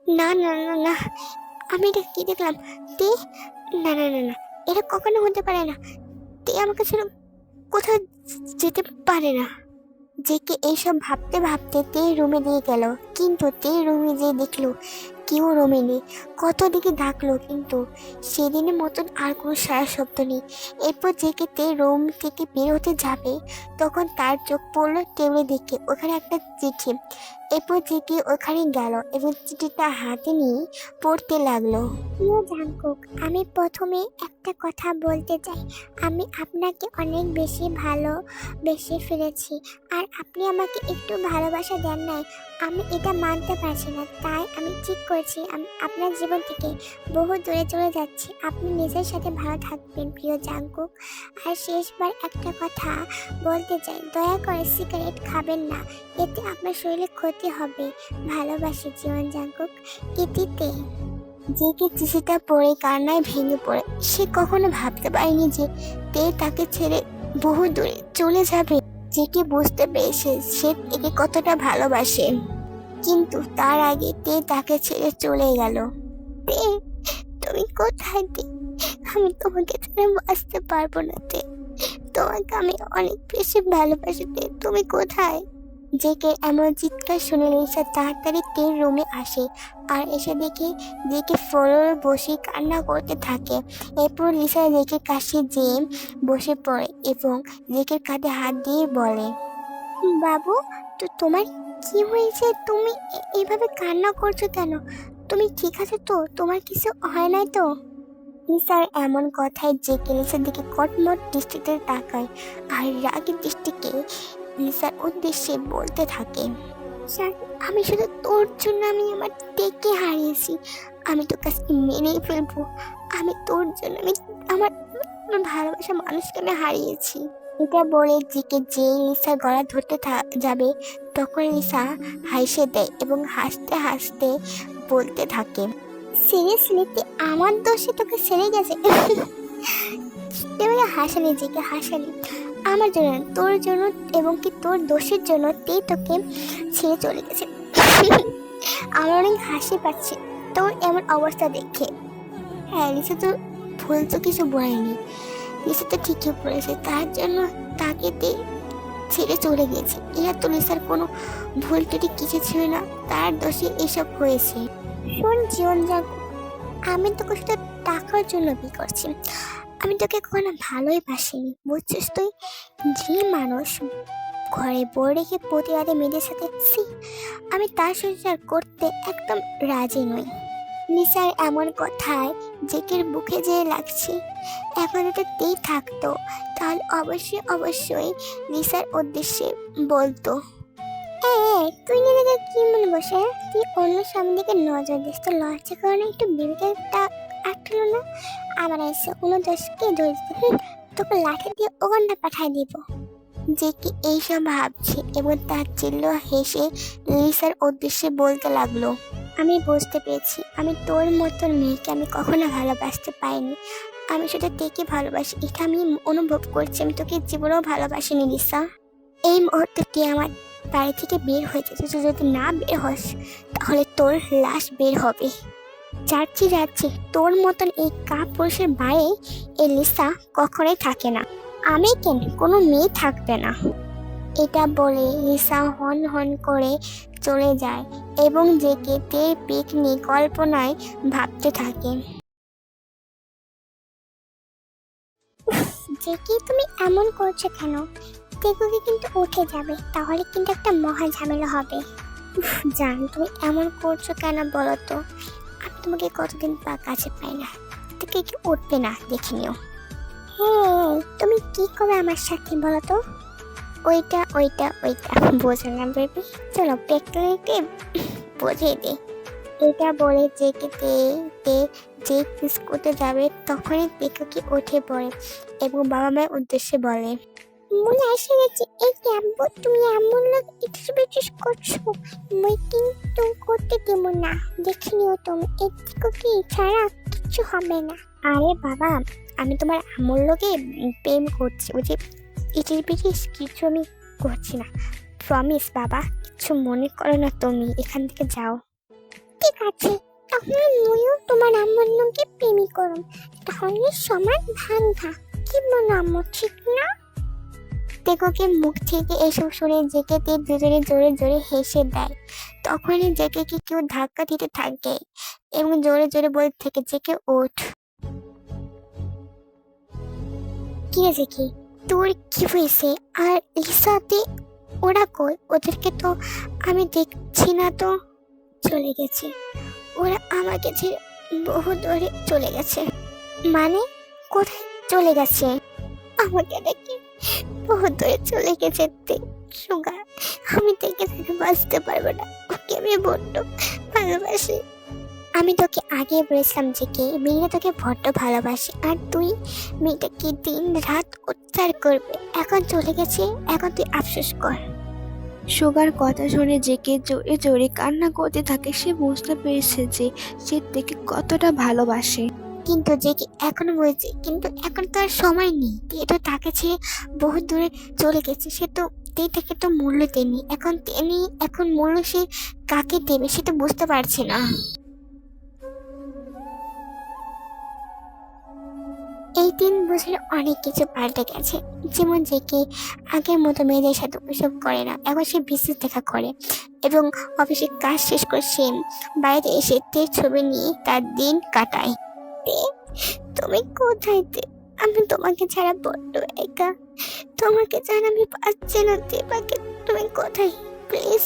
না না না না, আমি এটা কি দেখলাম? তে, না না না না, এটা কখনো হতে পারে না। তে আমাকে ছেড়ে কোথাও যেতে পারে না। জেকে এইসব ভাবতে ভাবতে তে রুমে দিয়ে গেল, কিন্তু তে রুমে যেয়ে দেখলো কেউ রুমে নেই। কত দিকে ডাকলো, কিন্তু সেদিনের মতন আর কোনো সারা শব্দ নেই। এরপর জেকে তে রুম থেকে বের হতে যাবে, তখন তার চোখ পড়লো টেবিলে দিকে, ওখানে একটা চিঠি। এরপর জেকে ওখানে গেল এবং চিঠিটা হাতে নিয়ে পড়তে লাগলো। প্রিয় জাঙ্কুক, আমি প্রথমে একটা কথা বলতে চাই। আমি আপনাকে অনেক বেশি ভালোবেসে ফেলেছি, আর আপনি আমাকে একটু ভালোবাসা দেন নাই। আমি এটা মানতে পারছি না, তাই আমি ঠিক করছি আমি আপনার জীবন থেকে বহু দূরে চলে যাচ্ছি। আপনি নিজের সাথে ভালো থাকবেন প্রিয় জাঙ্কুক। আর শেষবার একটা কথা বলতে চাই, দয়া করে সিগারেট খাবেন না, এতে আপনার শরীরে ক্ষতি হবে। ভালোবাসি জীবন জাঙ্কুক। ইতিতে জেগে চিঠিটা পড়ে কান্নায় ভেঙে পড়ে। সে কখনো ভাবতে পারেনি যে তে তাকে ছেড়ে বহু দূরে চলে যাবে। জেকে বুঝতে পেরেছে সে একে কতটা ভালোবাসে, কিন্তু তার আগে তে তাকে ছেড়ে চলে গেল। তে, তুমি কোথায় তে? আমি তোমাকে ছেড়ে বাঁচতে পারবো না তে। তোমাকে আমি অনেক বেশি ভালোবাসি তে, তুমি কোথায়? জেকে এমন চিৎকার শুনে লিসা তাড়াতাড়ি তের রুমে আসে, আর এসে দেখে জেকে ফ্লোরে বসে কান্না করতে থাকে। এরপর লিসা জেকের কাছে যেয়ে বসে পড়ে এবং জেকের কাঁধে হাত দিয়ে বলে, বাবু, তো তোমার কি হয়েছে? তুমি এইভাবে কান্না করছো কেন? তুমি ঠিক আছে তো? তোমার কিছু হয় নাই তো? লিসার এমন কথায় জেকে লিসার দিকে কটমট দৃষ্টিতে তাকায়, আর রাগের দৃষ্টিকে লিসার উদ্দেশ্যে বলতে থাকে, স্যার, আমি শুধু তোর জন্য আমি আমার টেকে হারিয়েছি। আমি তো কাজকে মেনেই ফেলবো। আমি তোর জন্য আমার আমার ভালোবাসা মানুষকে আমি হারিয়েছি। এটা বলে জিকে যে লিসার গলা ধরতে যাবে, তখন লিসা হাসে দেয় এবং হাসতে হাসতে বলতে থাকে, সিরিয়াসলি আমার দোষে তোকে ছেড়ে গেছে? এবারে হাসালি জিকে, হাসালি। আমার জন্য না, তোর জন্য এবং কি তোর দোষের জন্য তেই তোকে ছেড়ে চলে গেছে। আমার অনেক হাসি পাচ্ছে তোর এমন অবস্থা দেখে। হ্যাঁ, লিসা তো ভুল তো কিছু বলেনি, লিসা তো ঠিকই বলেছে, তার জন্য তাকে ছেড়ে চলে গেছে। এরা তো লিসার কোনো ভুল টুটি কিছু ছিল না, তার দোষে এসব হয়েছে। শোন জীবন যাক, আমি তোকে শুধু টাকার জন্য বিয়ে করছি, আমি তোকে কখনো ভালোই বাসিনি, বুঝছিস তুই? যে মানুষ ঘরে বউ রেখে প্রতিবাদে মেয়েদের সাথে আমি তার সংসার করতে একদম রাজি নই। নিসার এমন কথায় জেকের বুকে যে লাগছে, এখন যদি তেই থাকতো তাহলে অবশ্যই অবশ্যই নিসার উদ্দেশ্যে বলতো, তুই নিজেকে কি মনে বসে, তুই অন্য সামনে দিকে নজর দিস, তো লজ্জা কারণে একটু বিবেকটা আটলো না? আবার এসে 29কে ধরতে, তোকে লাঠি দিয়ে ওখানটা পাঠাই দিব। যে কি এইসব ভাবছে এবং তার চিল্ল হেসে লিসার উদ্দেশ্যে বলতে লাগলো, আমি বুঝতে পেরেছি আমি তোর মতন মেয়েকে আমি কখনো ভালোবাসতে পারিনি। আমি সেটা তেকে ভালোবাসি, এটা আমি অনুভব করছি। আমি তোকে জীবনেও ভালোবাসিনি লিসা। এই মুহূর্তে তুই আমার বাড়ি থেকে বের হয়ে যেতে, তুই যদি না বের হস তাহলে তোর লাশ বের হবে। যাচ্ছি যাচ্ছি, তোর মতন এই পুরুষের বাড়ি এই লিসা কখনোই থাকে না। আমি কেন, কোনো মেয়ে থাকবে না। এটা বলে লিসা হন হন করে চলে যায় এবং জেকে তের পিকনিক কল্পনায় ভাবতে থাকে। জেকে তুমি এমন করছো কেন? তেগুকে কিন্তু উঠে যাবে, তাহলে কিন্তু একটা মহা ঝামেলা হবে। জান, তুমি এমন করছো কেন বলো তো? আমি তোমাকে কতদিন কাছে পাই না, থেকে কি উঠবে না দেখে নিও। হ্যাঁ, তুমি কি করবে আমার সাথে বলো তো? ওইটা ওইটা ওইটা বোঝো না বেবি, চলো প্র্যাকটিক্যালি বুঝিয়ে দিই। এটা বলে জেকে যে কিস করতে যাবে, তখনই পেকুকি উঠে পড়ে এবং বাবা মায়ের উদ্দেশ্যে বলে, মনে এসে গেছে। এই যে আব্বু, তুমি এমন লোক ইটিস করছো, মই কিন্তু করতে দেবো না, দেখে নিও তুমি। এই পেকুকি ছাড়া কিচ্ছু হবে না। আরে বাবা, আমি তোমার আমূল্যকে প্রেম করছি, ওই যে ইটিস কিছু আমি করছি না, প্রমিস বাবা, কিছু মনে করো না তুমি, এখান থেকে যাও। ঠিক আছে, তাহলে মুইও তোমার আম্মুর নঙ্গে প্রেমী করুম, তাহলে সমান ভাঙা। কি মনে আম্মু, ঠিক না? টেকোকে মুখ থেকে এসব শুনে জেকেতে দুজনে জোরে জোরে হেসে দেয়। তখনই জেকেকে কেউ ধাক্কা দিতে থাকে এবং জোরে জোরে বলতে থাকে, জেকে ওঠ। কি হয়েছে, কি তোর কি হয়েছে? আর লিসাতে ওরা কই? ওদেরকে তো আমি দেখছি না তো। চলে গেছে, ওরা আমাকে ছেড়ে বহু দূরে চলে গেছে। মানে কোথায় চলে গেছে? আমাকে দেখে বহু দূরে চলে গেছে। সুগার, আমি দেখে থেকে বাঁচতে পারবো না, ওকে আমি বড্ড ভালোবাসি। আমি তোকে আগে বলেছিলাম যে কে মেয়েরা তোকে বড্ড ভালোবাসে, আর তুই মেয়েটাকে দিন রাত উদ্ধার করবে। এখন চলে গেছে, এখন তুই আফসোস কর। সুগার কথা শুনে জেকে জোরে জোরে কান্না করতে থাকে। সে বুঝতে পেরেছে যে সে তাকে কতটা ভালোবাসে। কিন্তু যে কি এখনো বলছে, কিন্তু এখন তো আর সময় নেই। তুই তো তাকে ছেড়ে বহু দূরে চলে গেছে, সে তো তুই তাকে তো মূল্য দেনি। এখন তেনি এখন মূল্য সে কাকে দেবে সে তো বুঝতে পারছে না। এই 3 বছরে অনেক কিছু পাল্টে গেছে। যেমন যে কি আগের মতো মেয়েদের সাথে ওসব করে না, এখন সে বিশেষ দেখা করে এবং অফিসে কাজ শেষ করে সে বাড়িতে এসে ছবি নিয়ে তার দিন কাটায়। তুমি কোথায়? আমি তোমাকে ছাড়া বড্ড একা, তোমাকে ছাড়া আমি পাচ্ছি না। দেবাকে তুমি কোথায়? প্লিজ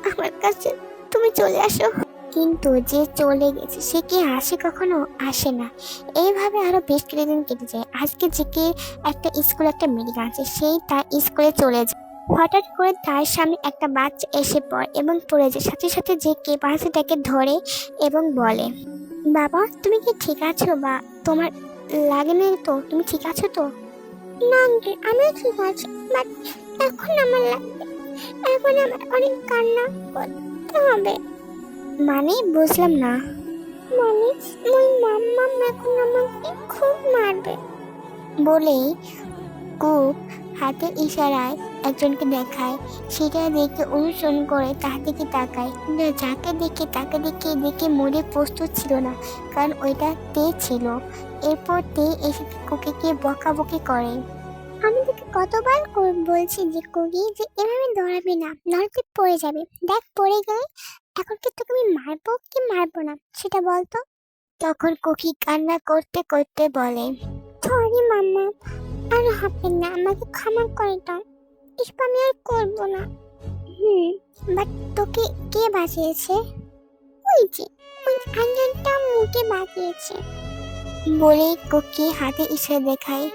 আমার কাছে তুমি চলে আসো। কিন্তু যে চলে গেছে সে কি আসে? কখনো আসে না। এইভাবে আরো বেশ কিছুদিন কেটে যায়। আজকে যে একটা স্কুল একটা মিটিং আছে, সেই তার স্কুলে চলে যায়। হঠাৎ করে তার সামনে একটা বাচ্চা এসে পড়ে এবং পড়ে যায়। সাথে সাথে যে কে বাচ্চাটাকে ধরে এবং বলে, বাবা তুমি কি ঠিক আছো? বা তোমার লাগে না তো? তুমি ঠিক আছো তো? না আঙ্কেল, আমিও ঠিক আছি, বাট এখন আমার লাগবে, এখন আমার অনেক কান্না করতে হবে। মানে বুঝলাম না। মানে ওই মাম্মা এখন আমাকে খুব মারবে। বলেই কুক হাতের ইশারায় একজনকে দেখায়। সেটা দেখে অনুসরণ করে তার দিকে তাকায়, কিন্তু যাকে দেখে তাকে দেখে দেখে মরে প্রস্তুত ছিল না, কারণ ওইটা তে ছিল। এরপর তে এসে কুকিকে বকাবকি করে। আমি তোকে কতবার বলছি যে কুকি যে এভাবে দৌড়াবি না, নয়তো তুই পড়ে যাবে। দেখ পড়ে গেলে এখন কি তোকে আমি মারবো কি মারবো না সেটা বলতো। তখন কুকি কান্না করতে করতে বলে, সরি মাম্মা, আর হবে না, আমাকে ক্ষমা করে দাও, এসব আমি আর করবো না। বাট তোকে কে বাঁচিয়েছে? ওই যে ওই আঞ্জনটা মুখে বাঁচিয়েছে। বলেই কুকি হাতে ইশারা দেখায়।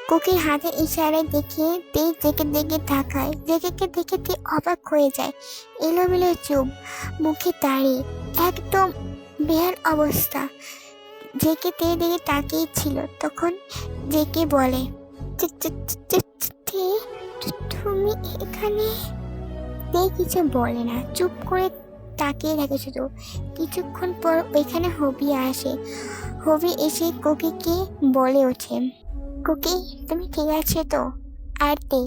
কুকির হাতে ইশারায় দেখে তেই জেকে দেখে তাকায়। জেকে দেখে তে অবাক হয়ে যায়। এলোমেলো চুপ, মুখে দাড়ি, একদম বেহাল অবস্থা। জেকে তে দিকে তাকিয়ে ছিল। তখন জেকে বলে, তুমি এখানে? তে কিছু বলে না, চুপ করে তাকিয়ে থাকে শুধু। কিছুক্ষণ পর ওইখানে হবি আসে। হবি এসে কুকিকে বলে ওঠে, কুকি তুমি ঠিক আছে তো? আর তে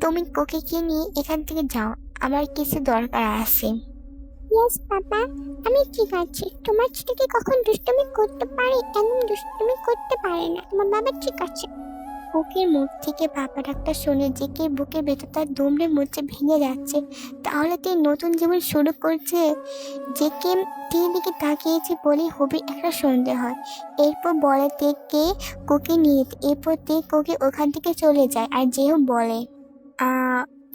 তুমি কুকিকে নিয়ে এখান থেকে যাও, আমার কিছু দরকার আছে। ইয়েস বাবা, আমি ঠিক আছি। তোমার ছেলেকে কখন দুষ্টুমি করতে পারে, এমন দুষ্টুমি করতে পারে না। তোমার বাবা ঠিক আছে। বুকের মুখ থেকে বাবা ডাক্তার শুনে জেকে বুকের ভেতরটা দুমড়ে মুচড়ে ভেঙে যাচ্ছে। তাহলে তুই নতুন জীবন শুরু করছে? জেকে তিন দিকে তাকিয়েছে বলে হবি একটা সন্দেহ হয়। এরপর বলে কে কোকে নিয়ে যেতে। এরপর তে কোকে ওখান থেকে চলে যায়। আর যেও বলে,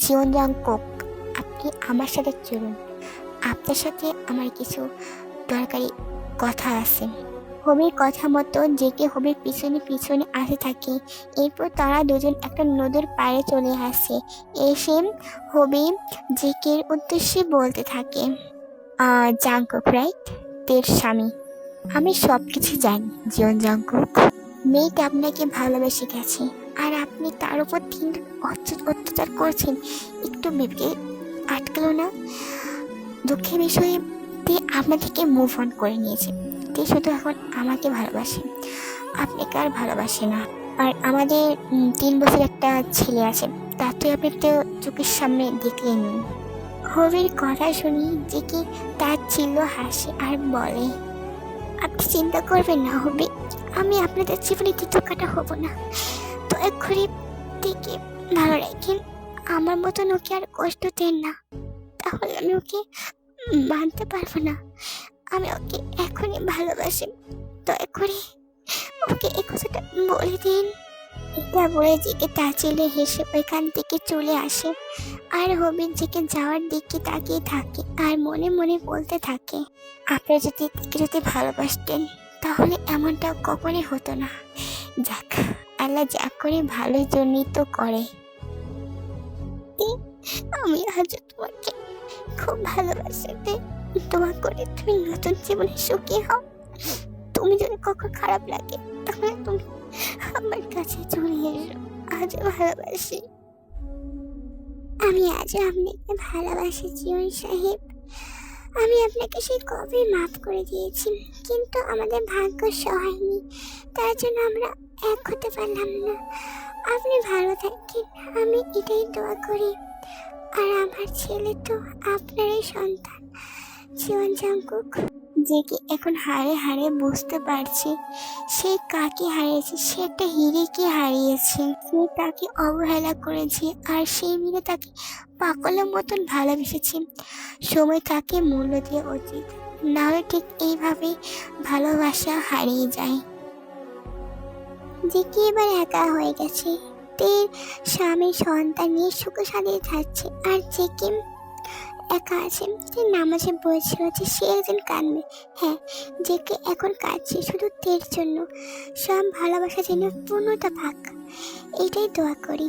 জিওনজাং কোক, আপনি আমার সাথে চলুন, আপনার সাথে আমার কিছু দরকারি কথা আছে। হবির কথা মতো জেকে হবির পিছনে পিছনে আসে থাকে। এরপর তারা দুজন একটা নদীর পাড়ে চলে আসে। এসে হবি জেকের উদ্দেশ্যে বলতে থাকে, জাংকুক রাইট, তের স্বামী, আমি সব কিছু জানি জিওন জাংকুক। মেয়েটা আপনাকে ভালোবেসে গেছে, আর আপনি তার উপর 3 অত্যাচার করছেন। একটু বেবকে আটকালো না। দুঃখের বিষয়ে তে আপনাদেরকে মুভ অন করে নিয়েছে। তে শুধু এখন আমাকে ভালোবাসে, আপনাকে আর ভালোবাসে না। আর আমাদের 3 বছর একটা ছেলে আছে, তার তো আপনি তো চোখের সামনে দেখলেন। হবির কথা শুনি যে কি তার ছিল হাসে আর বলে, আপনি চিন্তা করবেন না হবি, আমি আপনাদের জীবনে দ্বিতীয় কাটা হব না। দয়া করে দিকে ভালো রাখেন, আমার মতন ওকে আর কষ্ট দেন না, তাহলে আমি ওকে মানতে পারবো না। আমি ওকে এখনই ভালোবাসি, দয়া করে ওকে এই কথাটা বলে দিন। এটা বলে জেকে তাচিলে হেসে ওইখান থেকে চলে আসে আর হবির জেকে যাওয়ার দিকে তাকিয়ে থাকে আর মনে মনে বলতে থাকে, আপনি যদি ভালোবাসতেন তাহলে এমনটা কখনই হতো না। যাক, আল্লাহ যা করে ভালোর জন্যই তো করে। আমি আজ তোমাকে খুব ভালোবাসি, দোয়া করে তুমি নতুন জীবনে সুখী হও। তুমি যদি কখন খারাপ লাগে তাহলে তুমি আমার কাছে চলে এসো, আজ ভালোবাসি। আমি আজ আপনাকে ভালোবাসি জীবন সাহেব, আমি আপনাকে সেই কবে মাফ করে দিয়েছি, কিন্তু আমাদের ভাগ্য সহায়নি, তার জন্য আমরা এক হতে পারলাম না। আপনি ভালো থাকেন, আমি এটাই দোয়া করি। আর আমার ছেলে তো আপনারই সন্তান, জীবন জাঙ্কুক। যে কি এখন হারে হারে বুঝতে পারছে সে কাকে হারিয়েছে, সে একটা হিরেকে হারিয়েছে। সে তাকে অবহেলা করেছে আর সেই মিলে তাকে পাগলের মতন ভালোবেসেছে। সময় তাকে মূল্য দেওয়া উচিত, নাহলে ঠিক এইভাবে ভালোবাসা হারিয়ে যায়। যে কি এবার একা হয়ে গেছে, তের স্বামী সন্তান নিয়ে সুখে শান্তিতে থাকছে, আর যে কি একা আছে। সে নামাজে বলেছিল যে সে একজন কাঁদবে, হ্যাঁ যে কে এখন কাঁদছে শুধু তের জন্য। সব ভালোবাসা যেন পূর্ণতা পাক, এটাই দোয়া করি।